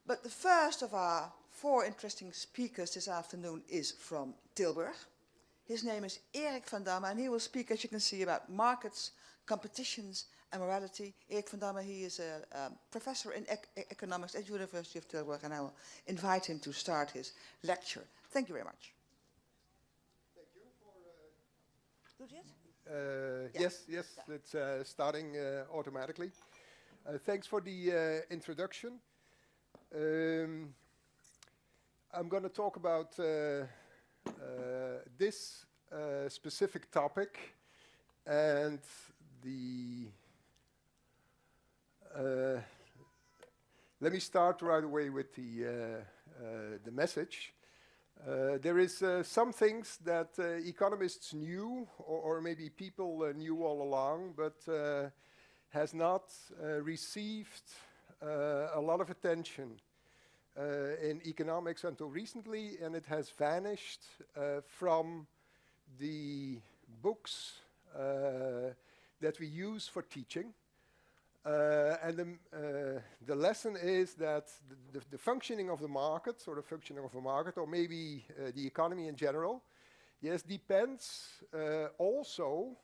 But the first of our four interesting speakers this afternoon is from Tilburg. His name is Erik van Damme, and he will speak, as you can see, about markets, competitions, and morality. Erik van Damme, he is a professor in economics at University of Tilburg, and I will invite him to start his lecture. Thank you very much. Thank you for... Doet hij het? Yes, it's starting automatically. Thanks for the introduction. I'm going to talk about this specific topic and the... let me start right away with the message. There is some things that economists knew, or maybe people knew all along, but has not received a lot of attention in economics until recently, and it has vanished from the books that we use for teaching. And the lesson is that the functioning of the market, or the functioning of a market, or maybe the economy in general, yes, depends also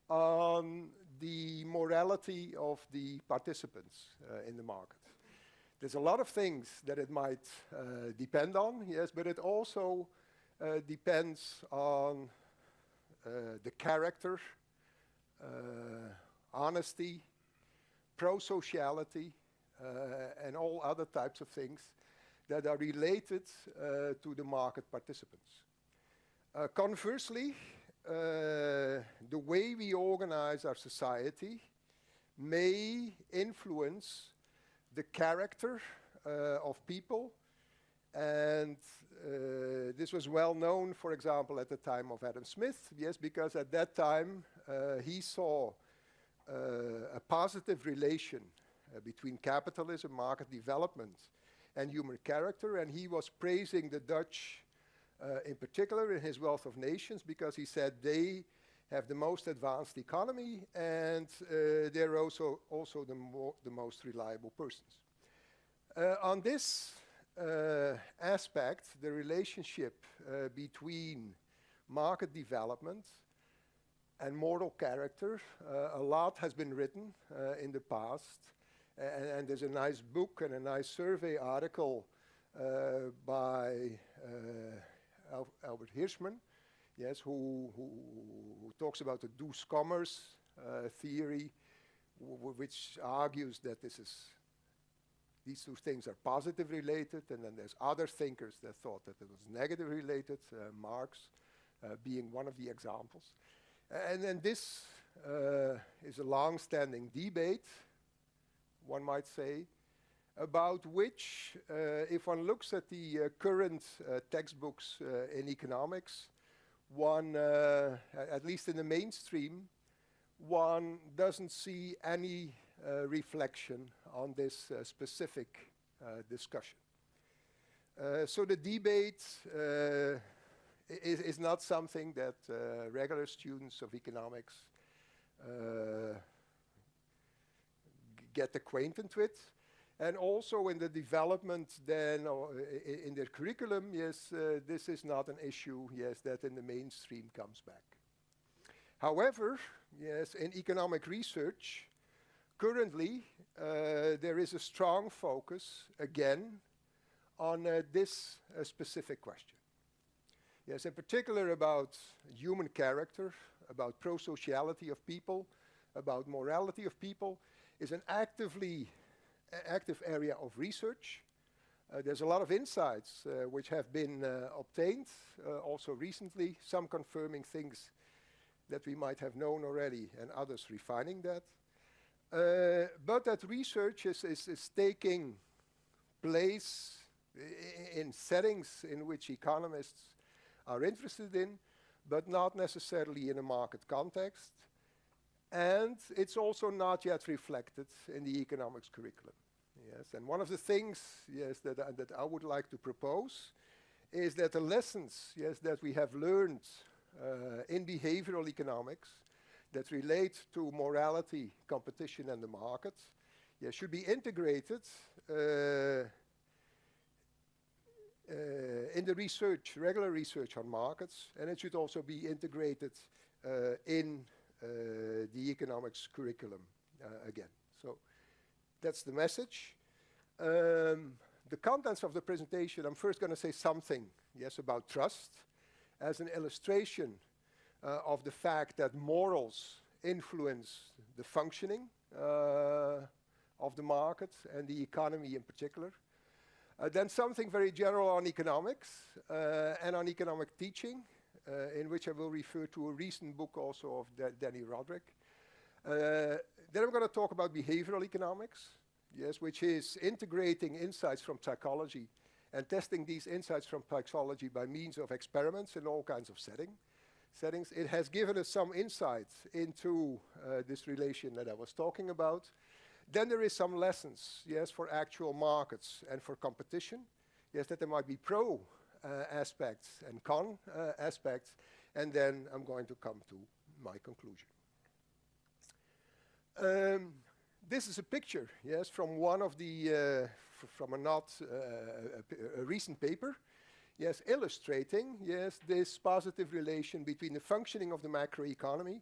on the morality of the participants in the market. There's a lot of things that it might depend on, yes, but it also depends on the character, honesty, pro-sociality, and all other types of things that are related to the market participants. Conversely, the way we organize our society may influence the character of people, and this was well known, for example, at the time of Adam Smith, yes, because at that time he saw a positive relation between capitalism, market development, and human character, and he was praising the Dutch in particular in his Wealth of Nations, because he said they have the most advanced economy and they're also the most reliable persons. On this aspect, the relationship between market development and moral character, a lot has been written in the past, and there's a nice book and a nice survey article by Albert Hirschman, yes, who talks about the douce commerce theory, which argues that these two things are positive related, and then there's other thinkers that thought that it was negative related, Marx being one of the examples. And then this is a long-standing debate, one might say, about which, if one looks at the current textbooks in economics, one, at least in the mainstream, one doesn't see any reflection on this specific discussion. So the debate is not something that regular students of economics get acquainted with. And also in the development then, in their curriculum, yes, this is not an issue, yes, that in the mainstream comes back. However, yes, in economic research, currently there is a strong focus, again, on this specific question. Yes, in particular about human character, about pro-sociality of people, about morality of people, is an active area of research. There's a lot of insights which have been obtained, also recently, some confirming things that we might have known already, and others refining that. But that research is taking place in settings in which economists are interested in, but not necessarily in a market context. And it's also not yet reflected in the economics curriculum. Yes, and one of the things, yes, that I would like to propose is that the lessons, yes, that we have learned in behavioral economics that relate to morality, competition, and the market, should be integrated in the research, regular research on markets, and it should also be integrated in the economics curriculum again. So that's the message. The contents of the presentation, I'm first going to say something, about trust as an illustration of the fact that morals influence the functioning of the market and the economy in particular. Then something very general on economics and on economic teaching, in which I will refer to a recent book also of Danny Roderick. Then I'm going to talk about behavioral economics, which is integrating insights from psychology and testing these insights from psychology by means of experiments in all kinds of settings. It has given us some insights into this relation that I was talking about. Then there is some lessons, for actual markets and for competition. That there might be pro aspects and con aspects. And then I'm going to come to my conclusion. This is a picture, from one of the, from a recent paper, illustrating, this positive relation between the functioning of the macroeconomy,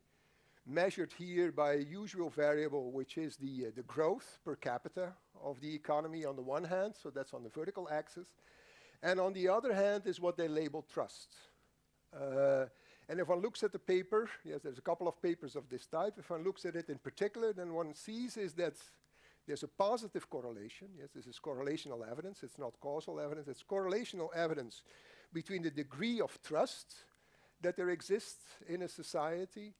measured here by a usual variable, which is the growth per capita of the economy on the one hand, so that's on the vertical axis, and on the other hand is what they label trust. And if one looks at the paper, there's a couple of papers of this type. If one looks at it in particular, then one sees is that there's a positive correlation. This is correlational evidence. It's not causal evidence. It's correlational evidence between the degree of trust that there exists in a society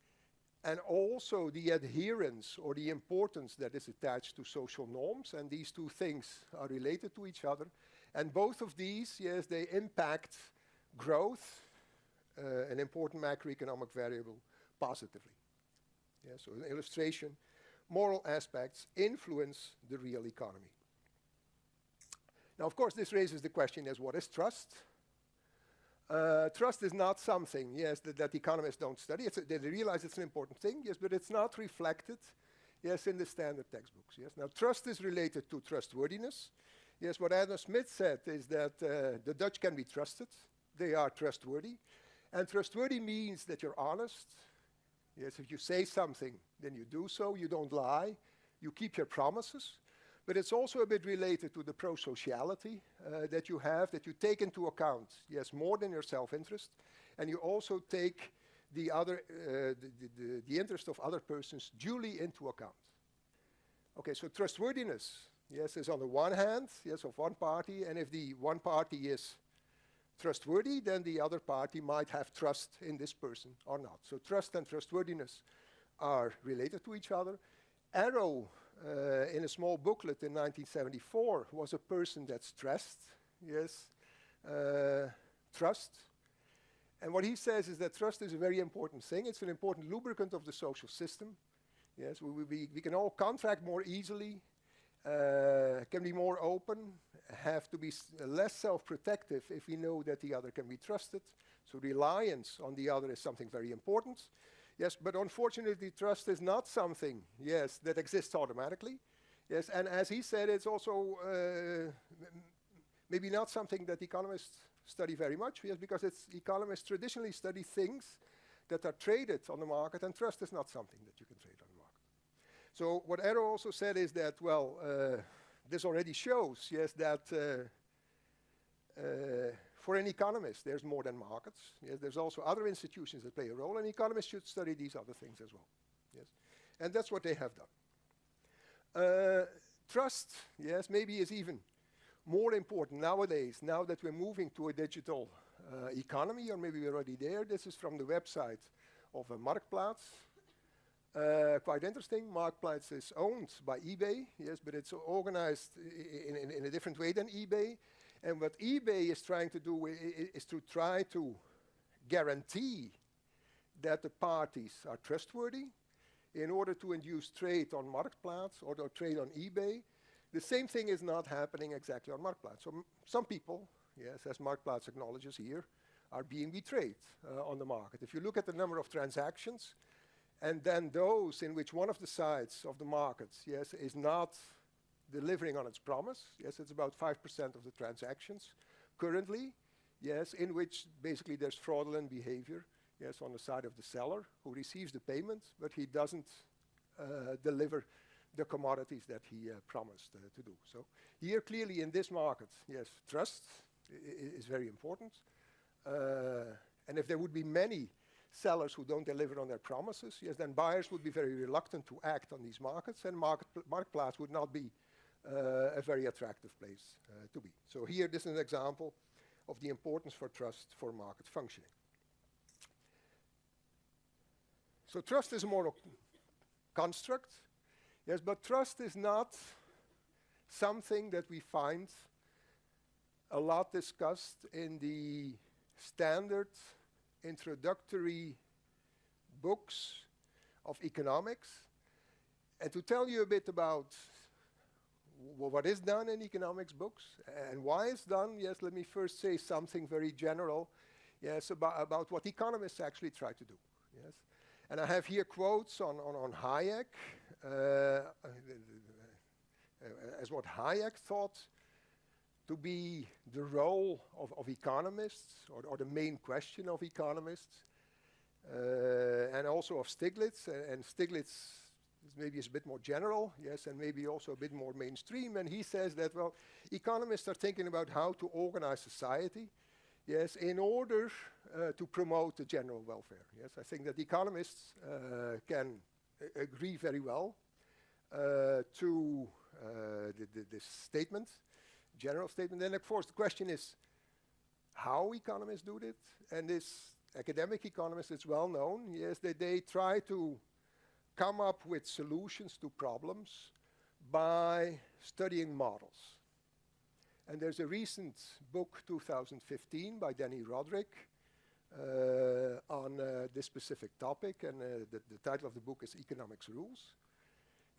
and also the adherence or the importance that is attached to social norms. And these two things are related to each other. And both of these, they impact growth, an important macroeconomic variable, positively. So an illustration, moral aspects influence the real economy. Now, of course, this raises the question as what is trust? Trust is not something, that economists don't study. They realize it's an important thing, but it's not reflected, in the standard textbooks. Now, trust is related to trustworthiness. What Adam Smith said is that the Dutch can be trusted. They are trustworthy. And trustworthy means that you're honest. If you say something, then you do so. You don't lie. You keep your promises. But it's also a bit related to the pro-sociality that you have, that you take into account, more than your self-interest. And you also take the interest of other persons duly into account. Okay, so trustworthiness, is on the one hand, of one party. And if the one party is trustworthy, then the other party might have trust in this person or not. So trust and trustworthiness are related to each other. Arrow, in a small booklet in 1974, was a person that stressed, trust. And what he says is that trust is a very important thing. It's an important lubricant of the social system. We can all contract more easily, can be more open, have to be less self-protective if we know that the other can be trusted. So reliance on the other is something very important. But unfortunately, trust is not something, that exists automatically. And as he said, it's also maybe not something that economists study very much, because economists traditionally study things that are traded on the market, and trust is not something that you can trade on the market. So what Arrow also said is that, this already shows, that for an economist, there's more than markets. There's also other institutions that play a role, and economists should study these other things as well. And that's what they have done. Trust, maybe is even more important nowadays, now that we're moving to a digital economy, or maybe we're already there. This is from the website of Marktplaats. Quite interesting. Marktplaats is owned by eBay, but it's organized in a different way than eBay. And what eBay is trying to do is to try to guarantee that the parties are trustworthy in order to induce trade on Marktplaats or trade on eBay. The same thing is not happening exactly on Marktplaats. So some people, as Marktplaats acknowledges here, are being betrayed on the market. If you look at the number of transactions, and then those in which one of the sides of the markets, is not delivering on its promise. Yes, it's about 5% of the transactions currently, yes, in which basically there's fraudulent behavior, yes, on the side of the seller who receives the payment, but he doesn't deliver the commodities that he promised to do. So here clearly in this market, yes, trust is very important. And if there would be many sellers who don't deliver on their promises, yes, then buyers would be very reluctant to act on these markets, and marketplace would not be a very attractive place to be. So here, this is an example of the importance for trust for market functioning. So trust is a moral construct, yes, but trust is not something that we find a lot discussed in the standard introductory books of economics. And to tell you a bit about what is done in economics books and why it's done, yes, let me first say something very general, yes, about what economists actually try to do. Yes. And I have here quotes on Hayek, as what Hayek thought to be the role of economists, or the main question of economists, and also of Stiglitz. And Stiglitz maybe is a bit more general, yes, and maybe also a bit more mainstream. And he says that, well, economists are thinking about how to organize society, yes, in order to promote the general welfare. Yes, I think that economists can agree very well to this statement, general statement. Then, of course, the question is how economists do it. And this academic economist, it's well known, yes, that they try to come up with solutions to problems by studying models. And there's a recent book, 2015, by Danny Roderick on this specific topic, and the title of the book is Economics Rules.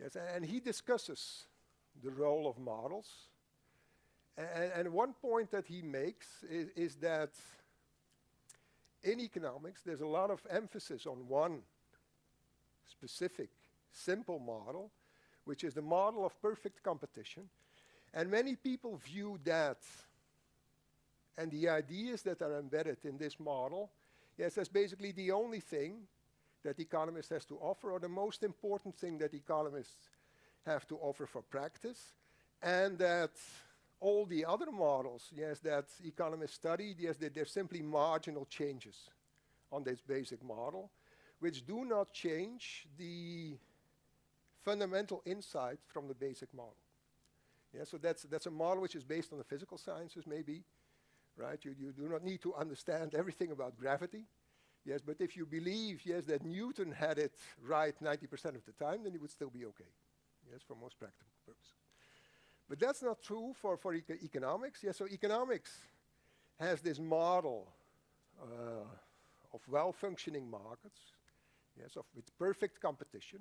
Yes, and he discusses the role of models. And one point that he makes is that in economics, there's a lot of emphasis on one specific, simple model, which is the model of perfect competition. And many people view that and the ideas that are embedded in this model, yes, as basically the only thing that economists has to offer, or the most important thing that economists have to offer for practice, and that all the other models, yes, that economists study, yes, they're simply marginal changes on this basic model, which do not change the fundamental insight from the basic model. Yeah, so that's a model which is based on the physical sciences, maybe, right? You do not need to understand everything about gravity, yes, but if you believe, yes, that Newton had it right 90% of the time, then it would still be okay, yes, for most practical purposes. But that's not true for economics. Yes, so economics has this model of well-functioning markets, yes, with perfect competition,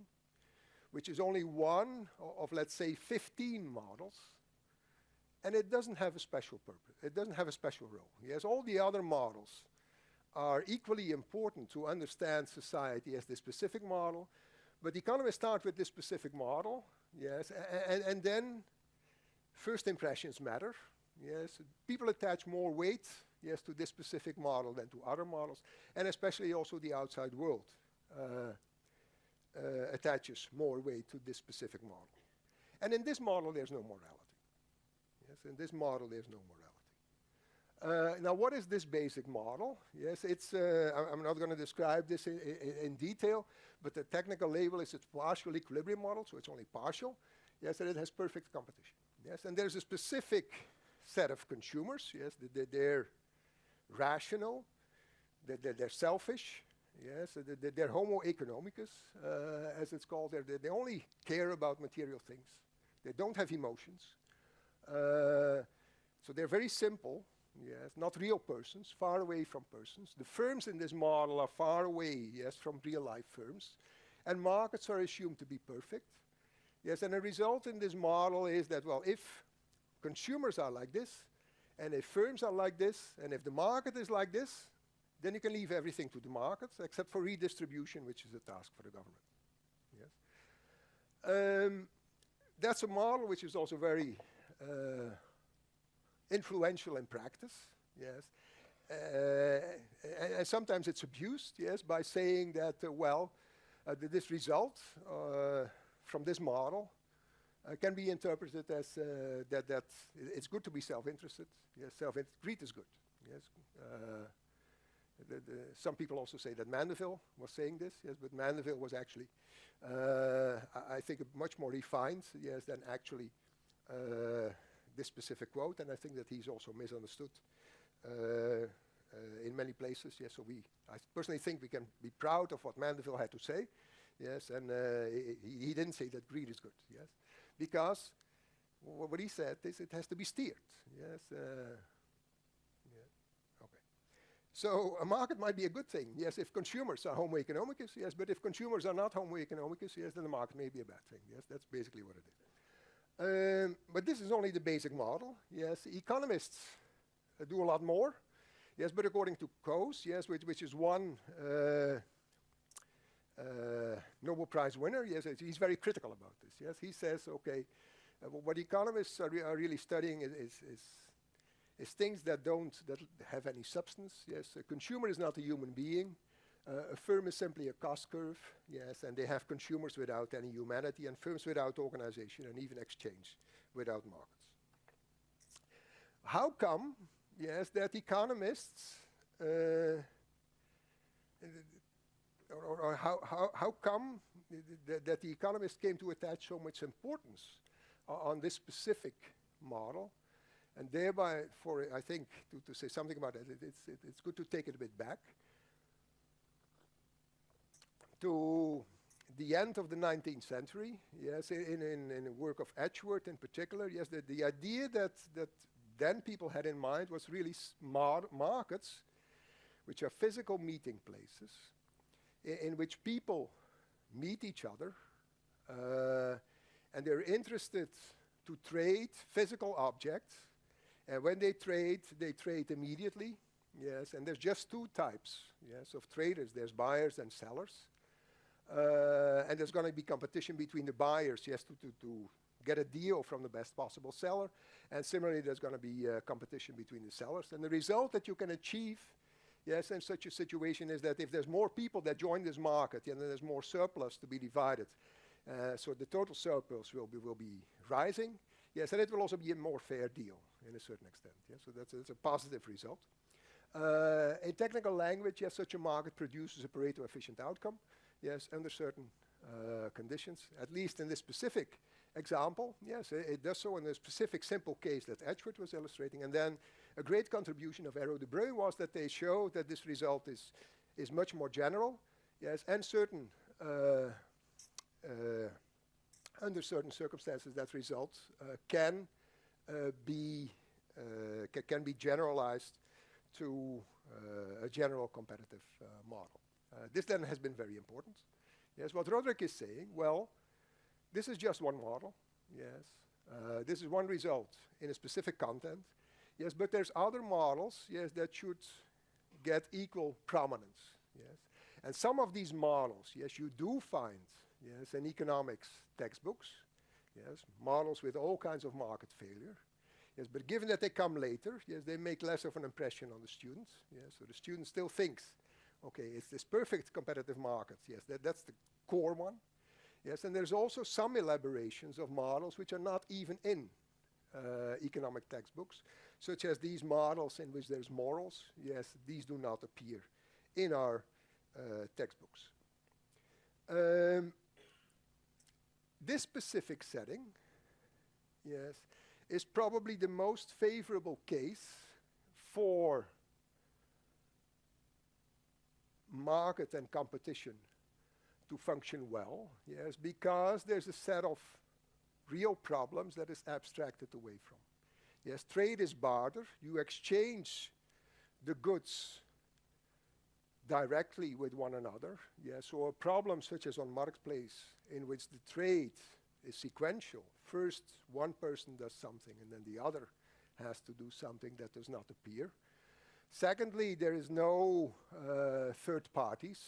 which is only one of, let's say, 15 models, and it doesn't have a special purpose. It doesn't have a special role. Yes, all the other models are equally important to understand society as the specific model, but economists start with this specific model, yes, and then first impressions matter. Yes, people attach more weight, yes, to this specific model than to other models, and especially also the outside world attaches more weight to this specific model. And in this model, there's no morality. Yes, in this model, there's no morality. Now, what is this basic model? Yes, it's, I'm not going to describe this in detail, but the technical label is it's partial equilibrium model, so it's only partial. Yes, and it has perfect competition. Yes, and there's a specific set of consumers. Yes, they're rational, they're selfish. Yes, they're homo economicus, as it's called. They only care about material things. They don't have emotions. So they're very simple. Yes, not real persons, far away from persons. The firms in this model are far away, yes, from real-life firms. And markets are assumed to be perfect. Yes, and the result in this model is that, well, if consumers are like this, and if firms are like this, and if the market is like this, then you can leave everything to the markets, except for redistribution, which is a task for the government. Yes. that's a model which is also very influential in practice, yes. And sometimes it's abused, yes, by saying that, this result from this model can be interpreted as that it's good to be self-interested. Yes, greed is good. Yes, some people also say that Mandeville was saying this. Yes, but Mandeville was actually, I think, much more refined. Yes, than actually this specific quote. And I think that he's also misunderstood in many places. Yes, so I personally think we can be proud of what Mandeville had to say. Yes, and he didn't say that greed is good. Yes. Because what he said is it has to be steered. Yes. Okay. So a market might be a good thing. Yes, if consumers are homo economicus. Yes, but if consumers are not homo economicus, yes, then the market may be a bad thing. Yes, that's basically what it is. But this is only the basic model. Yes, economists do a lot more. Yes, but according to Coase, yes, which is one Nobel Prize winner, yes, he's very critical about this. Yes, he says, okay, what economists are really studying is things that have any substance. Yes, a consumer is not a human being. A firm is simply a cost curve. Yes, and they have consumers without any humanity, and firms without organization, and even exchange without markets. How come, yes, that economists or how come that the economists came to attach so much importance on this specific model, and thereby, I think, to say something about it, it's good to take it a bit back to the end of the 19th century. Yes, in the work of Edgeworth in particular. Yes, the idea that then people had in mind was really markets, which are physical meeting places, in which people meet each other, and they're interested to trade physical objects. And when they trade immediately. Yes, and there's just two types, yes, of traders. There's buyers and sellers. And there's going to be competition between the buyers, yes, to get a deal from the best possible seller. And similarly, there's going to be competition between the sellers. And the result that you can achieve, yes, in such a situation is that if there's more people that join this market, then there's more surplus to be divided. So the total surplus will be rising. Yes, and it will also be a more fair deal in a certain extent. Yes, so that's a positive result. In technical language, yes, such a market produces a Pareto efficient outcome. Yes, under certain conditions, at least in this specific example. Yes, it does so in a specific simple case that Edgeworth was illustrating. And then a great contribution of Erro de Breu was that they show that this result is much more general. Yes, and certain under certain circumstances, that result can be generalized to a general competitive model. This then has been very important. Yes, what Roderick is saying, well, this is just one model. Yes, this is one result in a specific content. Yes, but there's other models, yes, that should get equal prominence. Yes, and some of these models, yes, you do find, yes, in economics textbooks. Yes, models with all kinds of market failure. Yes, but given that they come later, yes, they make less of an impression on the students. Yes, so the student still thinks, okay, it's this perfect competitive market. Yes, that's the core one. Yes, and there's also some elaborations of models which are not even in economic textbooks, such as these models in which there's morals. Yes, these do not appear in our textbooks. This specific setting, yes, is probably the most favorable case for market and competition to function well, yes, because there's a set of real problems that is abstracted away from. Yes, trade is barter. You exchange the goods directly with one another. Yes, so a problem such as on marketplace in which the trade is sequential. First, one person does something and then the other has to do something that does not appear. Secondly, there is no third parties.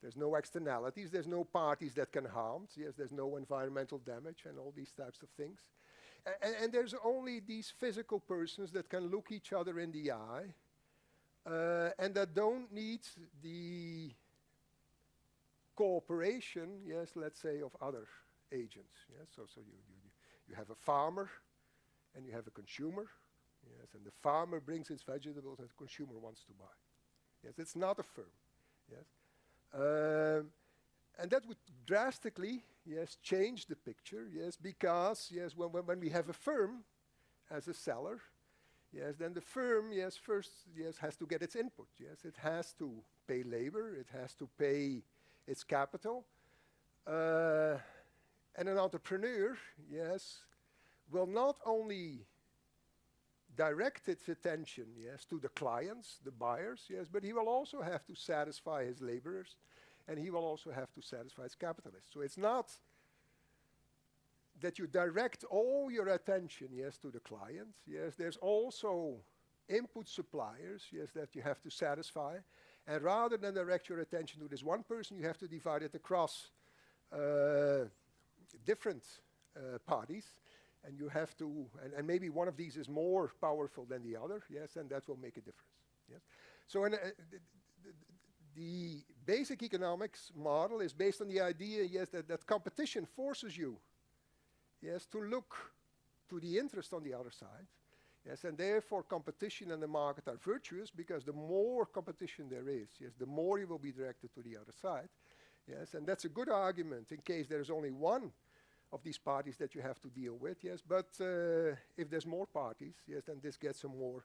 There's no externalities, there's no parties that can harm, yes, there's no environmental damage and all these types of things. And there's only these physical persons that can look each other in the eye and that don't need the cooperation, yes, let's say, of other agents. Yes? So you have a farmer and you have a consumer, yes, and the farmer brings his vegetables and the consumer wants to buy. Yes, it's not a firm. Yes. And that would drastically, yes, change the picture, yes, because, yes, when we have a firm as a seller, yes, then the firm, yes, first, yes, has to get its input, yes, it has to pay labor, it has to pay its capital, and an entrepreneur, yes, will not only direct its attention, yes, to the clients, the buyers, yes, but he will also have to satisfy his laborers, and he will also have to satisfy his capitalists. So it's not that you direct all your attention, yes, to the client, yes, there's also input suppliers, yes, that you have to satisfy, and rather than direct your attention to this one person, you have to divide it across different parties, and you have to, and maybe one of these is more powerful than the other, yes, and that will make a difference, yes. So the basic economics model is based on the idea, yes, that competition forces you, yes, to look to the interest on the other side, yes, and therefore competition and the market are virtuous because the more competition there is, yes, the more you will be directed to the other side, yes, and that's a good argument in case there's only one of these parties that you have to deal with, yes, but if there's more parties, yes, then this gets a more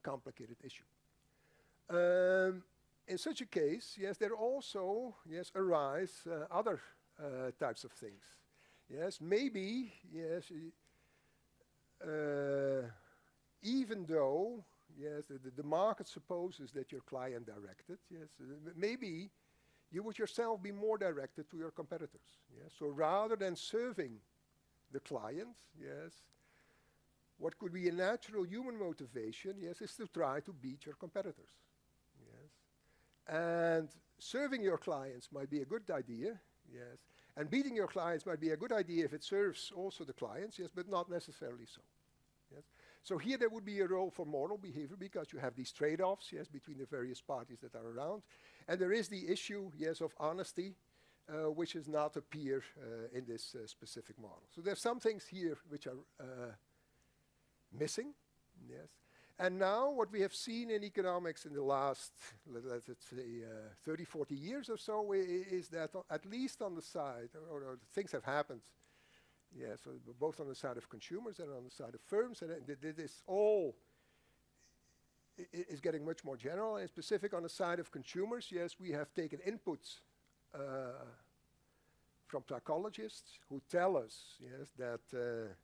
complicated issue. In such a case, yes, there also, yes, arise other types of things. Yes, maybe, yes, even though, yes, the market supposes that you're client directed, yes, maybe you would yourself be more directed to your competitors. Yes? So rather than serving the client, yes, what could be a natural human motivation, yes, is to try to beat your competitors. Yes? And serving your clients might be a good idea, yes, and beating your clients might be a good idea if it serves also the clients, yes, but not necessarily so. Yes? So here there would be a role for moral behavior because you have these trade-offs, yes, between the various parties that are around. And there is the issue, yes, of honesty, which does not appear in this specific model. So there's some things here which are missing, yes. And now what we have seen in economics in the last, let's say, 30, 40 years or so is that at least on the side, or things have happened, yeah, so both on the side of consumers and on the side of firms, and this all is getting much more general and specific on the side of consumers. Yes, we have taken inputs from psychologists who tell us, yes, that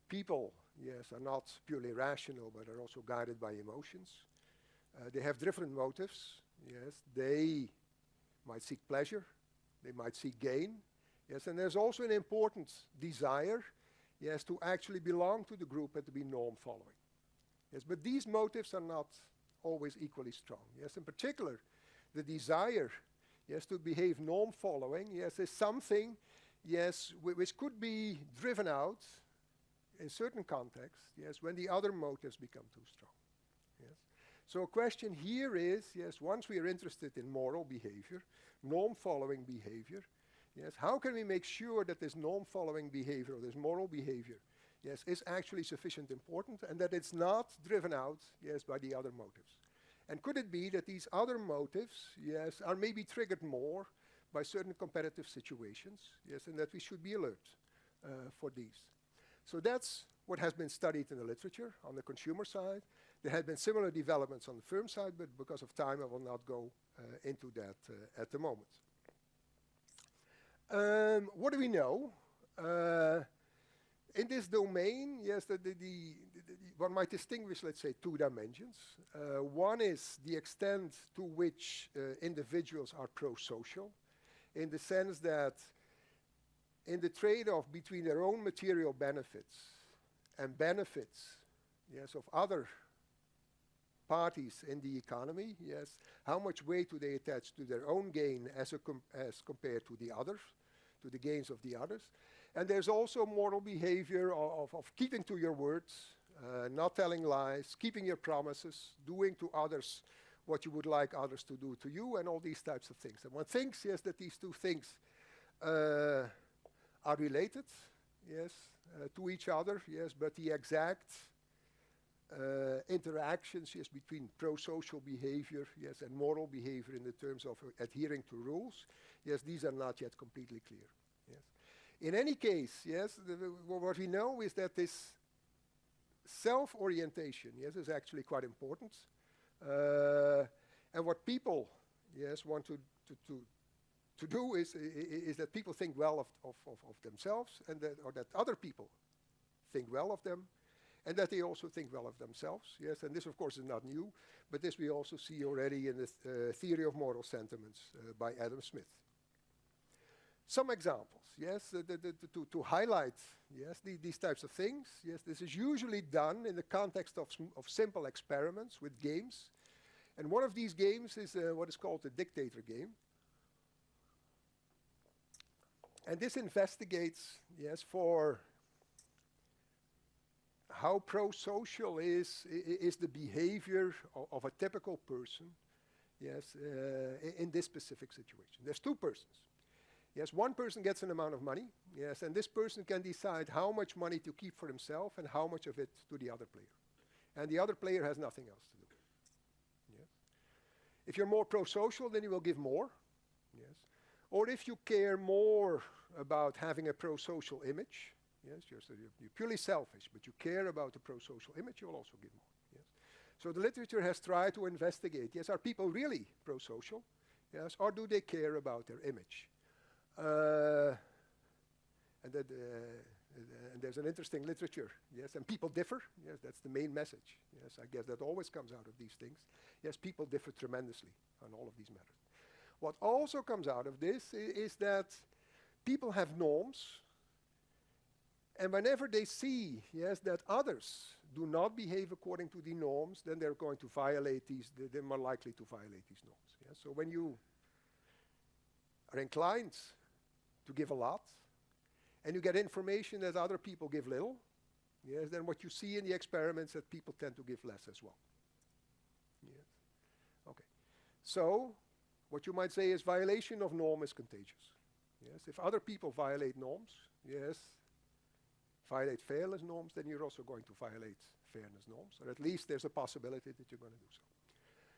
people, yes, are not purely rational, but are also guided by emotions. They have different motives. Yes, they might seek pleasure, they might seek gain. Yes, and there's also an important desire, yes, to actually belong to the group and to be norm following. Yes, but these motives are not always equally strong. Yes, in particular, the desire, yes, to behave norm following, yes, is something, yes, which could be driven out in certain contexts, yes, when the other motives become too strong. Yes. So a question here is, yes, once we are interested in moral behavior, norm following behavior, yes, how can we make sure that this norm following behavior or this moral behavior, yes, is actually sufficient important and that it's not driven out, yes, by the other motives? And could it be that these other motives, yes, are maybe triggered more by certain competitive situations, yes, and that we should be alert for these? So that's what has been studied in the literature on the consumer side. There had been similar developments on the firm side, but because of time I will not go into that at the moment. What do we know? In this domain, yes, one might distinguish, let's say, two dimensions. One is the extent to which individuals are pro-social, in the sense that in the trade-off between their own material benefits and benefits, yes, of other parties in the economy, yes, how much weight do they attach to their own gain as compared to the others, to the gains of the others. And there's also moral behavior of keeping to your words, not telling lies, keeping your promises, doing to others what you would like others to do to you, and all these types of things. And one thinks, yes, that these two things are related, yes, to each other, yes, but the exact interactions, yes, between pro-social behavior, yes, and moral behavior in the terms of adhering to rules, yes, these are not yet completely clear, yes. In any case, yes, what we know is that this self-orientation, yes, is actually quite important. And what people, yes, want to do is that people think well of themselves, and that other people think well of them, and that they also think well of themselves. Yes, and this of course is not new, but this we also see already in the theory of moral sentiments by Adam Smith. Some examples, yes, to highlight, yes, these types of things. Yes, this is usually done in the context of simple experiments with games. And one of these games is what is called the dictator game. And this investigates, yes, for how pro-social is the behavior of a typical person, yes, in this specific situation. There's two persons. Yes, one person gets an amount of money, yes, and this person can decide how much money to keep for himself and how much of it to the other player. And the other player has nothing else to do. Yes. If you're more pro-social, then you will give more. Yes. Or if you care more about having a pro-social image, yes, you're purely selfish, but you care about the pro-social image, you'll also give more. Yes. So the literature has tried to investigate, yes, are people really pro-social? Yes, or do they care about their image? And there's an interesting literature, yes, and people differ, yes, that's the main message, yes, I guess that always comes out of these things. Yes, people differ tremendously on all of these matters. What also comes out of this is that people have norms, and whenever they see, yes, that others do not behave according to the norms, then they're going to violate these, they're more likely to violate these norms. Yes? So when you are inclined to give a lot, and you get information that other people give little, yes, then what you see in the experiments that people tend to give less as well. Yes. Okay. So, what you might say is violation of norm is contagious. Yes. If other people violate norms, yes, violate fairness norms, then you're also going to violate fairness norms, or at least there's a possibility that you're going to do so.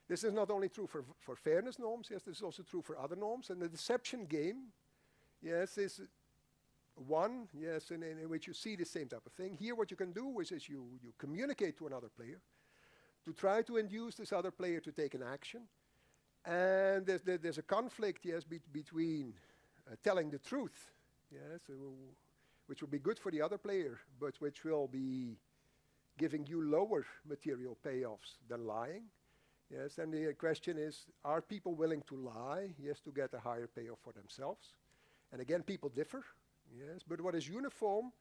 This is not only true for fairness norms, yes, this is also true for other norms, and the deception game, yes, is one, yes, in which you see the same type of thing. Here what you can do is you communicate to another player to try to induce this other player to take an action. And there's a conflict, yes, between telling the truth, yes, which will be good for the other player, but which will be giving you lower material payoffs than lying. Yes, and the question is, are people willing to lie, yes, to get a higher payoff for themselves? And again, people differ, yes, but what is uniform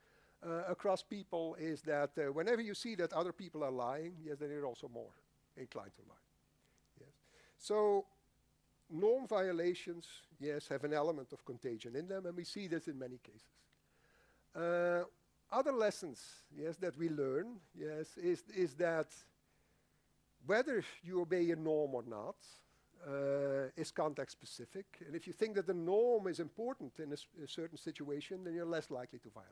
across people is that whenever you see that other people are lying, yes, then you're also more inclined to lie. Yes. So norm violations, yes, have an element of contagion in them, and we see this in many cases. Other lessons, yes, that we learn, yes, is that whether you obey a norm or not is context specific. And if you think that the norm is important in a certain situation, then you're less likely to violate.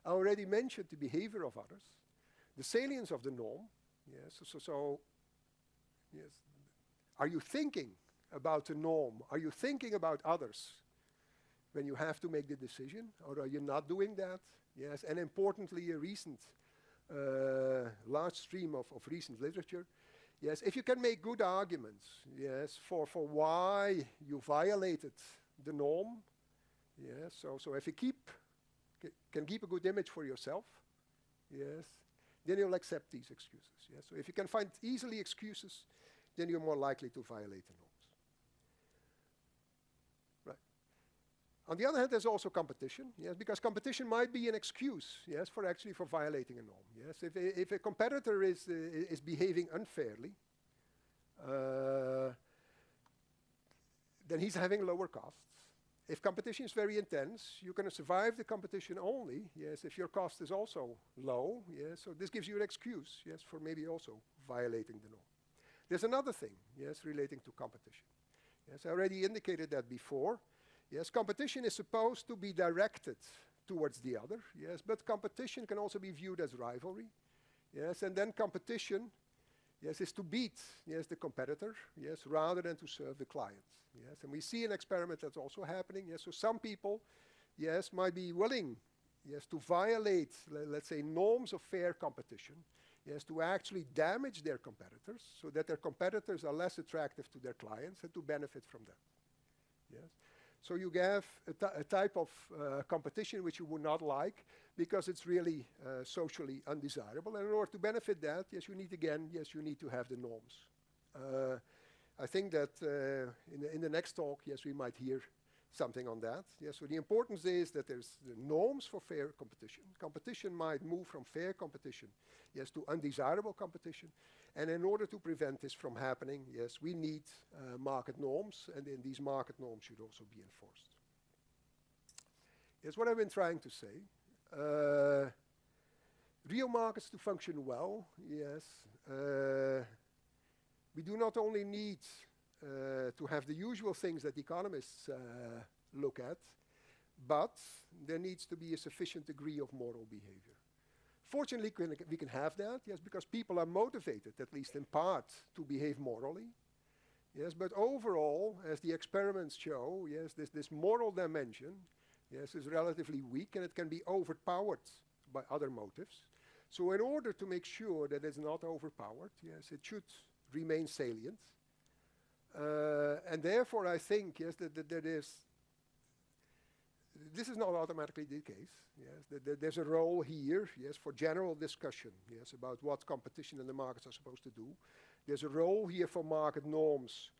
I already mentioned the behavior of others, the salience of the norm. Yes, so yes, are you thinking about the norm? Are you thinking about others when you have to make the decision, or are you not doing that? Yes, and importantly, a recent large stream of recent literature. Yes, if you can make good arguments, yes, for why you violated the norm, yes, so if you can keep a good image for yourself, yes, then you'll accept these excuses. Yes, so if you can find easily excuses, then you're more likely to violate the norms. Right. On the other hand, there's also competition, yes, because competition might be an excuse, yes, for violating a norm. Yes, if a competitor is behaving unfairly, then he's having lower costs. If competition is very intense, you're going to survive the competition only, yes, if your cost is also low, yes, so this gives you an excuse, yes, for maybe also violating the norm. There's another thing, yes, relating to competition. Yes, I already indicated that before. Yes, competition is supposed to be directed towards the other, yes, but competition can also be viewed as rivalry, yes, and then competition, yes, is to beat, yes, the competitor, yes, rather than to serve the client, yes, and we see an experiment that's also happening, yes, so some people, yes, might be willing, yes, to violate, let's say, norms of fair competition, yes, to actually damage their competitors so that their competitors are less attractive to their clients and to benefit from them, yes. So you have a type of competition which you would not like because it's really socially undesirable. And in order to benefit that, yes, you need again, yes, you need to have the norms. I think that in the next talk, yes, we might hear something on that. Yes, so the importance is that there's the norms for fair competition. Competition might move from fair competition, yes, to undesirable competition. And in order to prevent this from happening, yes, we need market norms, and then these market norms should also be enforced. Yes, what I've been trying to say. Real markets to function well, yes, we do not only need to have the usual things that economists look at, but there needs to be a sufficient degree of moral behavior. Fortunately, we can have that, yes, because people are motivated, at least in part, to behave morally. Yes, but overall, as the experiments show, yes, this moral dimension, yes, is relatively weak and it can be overpowered by other motives. So in order to make sure that it's not overpowered, yes, it should remain salient. And therefore, I think, yes, that this is not automatically the case. Yes, there's a role here, yes, for general discussion, yes, about what competition in the markets are supposed to do. There's a role here for market norms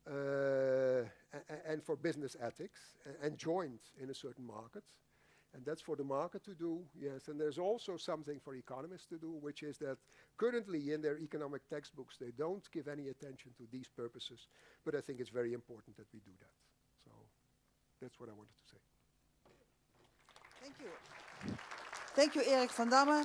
and for business ethics, and joined in a certain market. And that's for the market to do, yes. And there's also something for economists to do, which is that currently in their economic textbooks, they don't give any attention to these purposes. But I think it's very important that we do that. So that's what I wanted to say. Thank you. Thank you, Erik van Damme.